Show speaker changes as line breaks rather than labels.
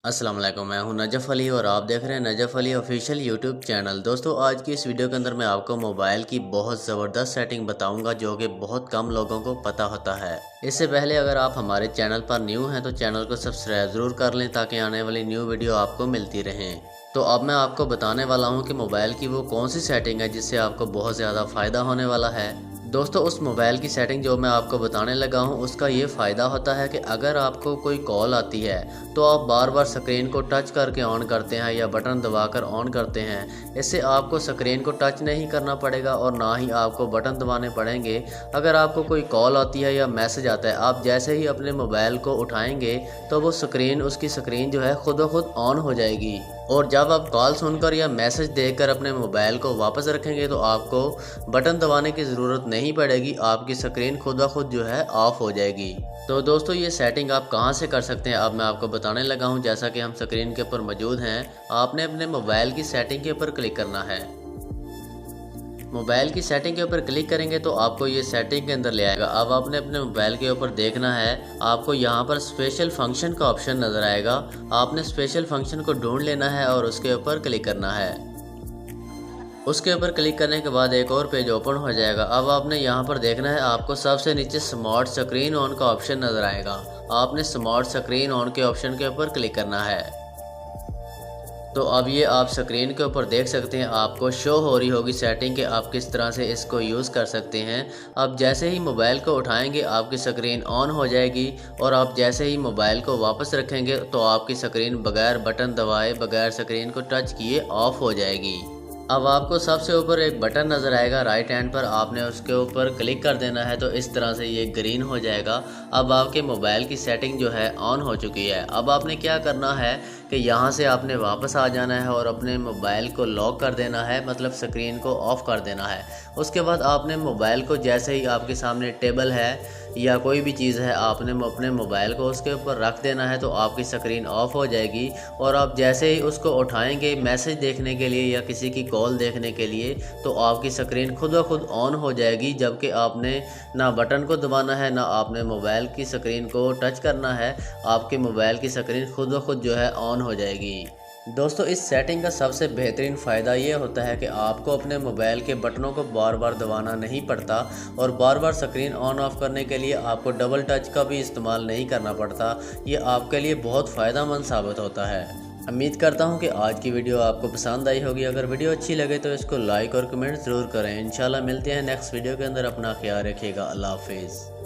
अस्सलाम वालेकुम, मैं हूं नजफ़ अली और आप देख रहे हैं Najaf Ali official YouTube channel. दोस्तों, आज की इस वीडियो के अंदर मैं आपको मोबाइल की बहुत ज़बरदस्त सेटिंग बताऊंगा जो कि बहुत कम लोगों को पता होता है। इससे पहले अगर आप हमारे चैनल पर न्यू हैं तो चैनल को सब्सक्राइब ज़रूर कर लें ताकि आने वाली न्यू वीडियो आपको मिलती रहें। तो अब मैं आपको बताने वाला हूँ कि मोबाइल की वो कौन सी सेटिंग है जिससे आपको बहुत ज़्यादा फ़ायदा होने वाला है। दोस्तों, उस मोबाइल की सेटिंग जो मैं आपको बताने लगा हूँ उसका ये फ़ायदा होता है कि अगर आपको कोई कॉल आती है तो आप बार बार स्क्रीन को टच करके ऑन करते हैं या बटन दबाकर ऑन करते हैं। इससे आपको स्क्रीन को टच नहीं करना पड़ेगा और ना ही आपको बटन दबाने पड़ेंगे। अगर आपको कोई कॉल आती है या मैसेज आता है, आप जैसे ही अपने मोबाइल को उठाएंगे तो वो उसकी स्क्रीन जो है खुद ब खुद ऑन हो जाएगी। और जब आप कॉल सुनकर या मैसेज देखकर अपने मोबाइल को वापस रखेंगे तो आपको बटन दबाने की ज़रूरत नहीं पड़ेगी, आपकी स्क्रीन खुद ब खुद जो है ऑफ हो जाएगी। तो दोस्तों, ये सेटिंग आप कहां से कर सकते हैं अब मैं आपको बताने लगा हूं। जैसा कि हम स्क्रीन के ऊपर मौजूद हैं, आपने अपने मोबाइल की सेटिंग के ऊपर क्लिक करना है। मोबाइल की सेटिंग के ऊपर क्लिक करेंगे तो आपको ये सेटिंग के अंदर ले आएगा। अब आपने अपने मोबाइल के ऊपर देखना है, आपको यहाँ पर स्पेशल फंक्शन का ऑप्शन नज़र आएगा। आपने स्पेशल फंक्शन को ढूंढ लेना है और उसके ऊपर क्लिक करना है। उसके ऊपर क्लिक करने के बाद एक और पेज ओपन हो जाएगा। अब आपने यहाँ पर देखना है, आपको सबसे नीचे स्मार्ट स्क्रीन ऑन का ऑप्शन नज़र आएगा। आपने स्मार्ट स्क्रीन ऑन के ऑप्शन के ऊपर क्लिक करना है। तो अब ये आप स्क्रीन के ऊपर देख सकते हैं, आपको शो हो रही होगी सेटिंग कि आप किस तरह से इसको यूज़ कर सकते हैं। अब जैसे ही मोबाइल को उठाएंगे आपकी स्क्रीन ऑन हो जाएगी और आप जैसे ही मोबाइल को वापस रखेंगे तो आपकी स्क्रीन बगैर बटन दबाए, बगैर स्क्रीन को टच किए ऑफ हो जाएगी। अब आपको सबसे ऊपर एक बटन नज़र आएगा राइट हैंड पर, आपने उसके ऊपर क्लिक कर देना है तो इस तरह से ये ग्रीन हो जाएगा। अब आपके मोबाइल की सेटिंग जो है ऑन हो चुकी है। अब आपने क्या करना है कि यहाँ से आपने वापस आ जाना है और अपने मोबाइल को लॉक कर देना है, मतलब स्क्रीन को ऑफ़ कर देना है। उसके बाद आपने मोबाइल को जैसे ही आपके सामने टेबल है या कोई भी चीज़ है, आपने अपने मोबाइल को उसके ऊपर रख देना है तो आपकी स्क्रीन ऑफ हो जाएगी। और आप जैसे ही उसको उठाएंगे मैसेज देखने के लिए या किसी की कॉल देखने के लिए तो आपकी स्क्रीन खुद ब खुद ऑन हो जाएगी, जबकि आपने ना बटन को दबाना है ना आपने मोबाइल की स्क्रीन को टच करना है। आपके मोबाइल की स्क्रीन खुद ब खुद जो है ऑन हो जाएगी। दोस्तों, इस सेटिंग का सबसे बेहतरीन फ़ायदा ये होता है कि आपको अपने मोबाइल के बटनों को बार बार दबाना नहीं पड़ता और बार बार स्क्रीन ऑन ऑफ करने के लिए आपको डबल टच का भी इस्तेमाल नहीं करना पड़ता। ये आपके लिए बहुत फ़ायदेमंद साबित होता है। उम्मीद करता हूँ कि आज की वीडियो आपको पसंद आई होगी। अगर वीडियो अच्छी लगे तो इसको लाइक और कमेंट ज़रूर करें। इंशाल्लाह मिलते हैं नेक्स्ट वीडियो के अंदर। अपना ख्याल रखिएगा। अल्लाह हाफिज़।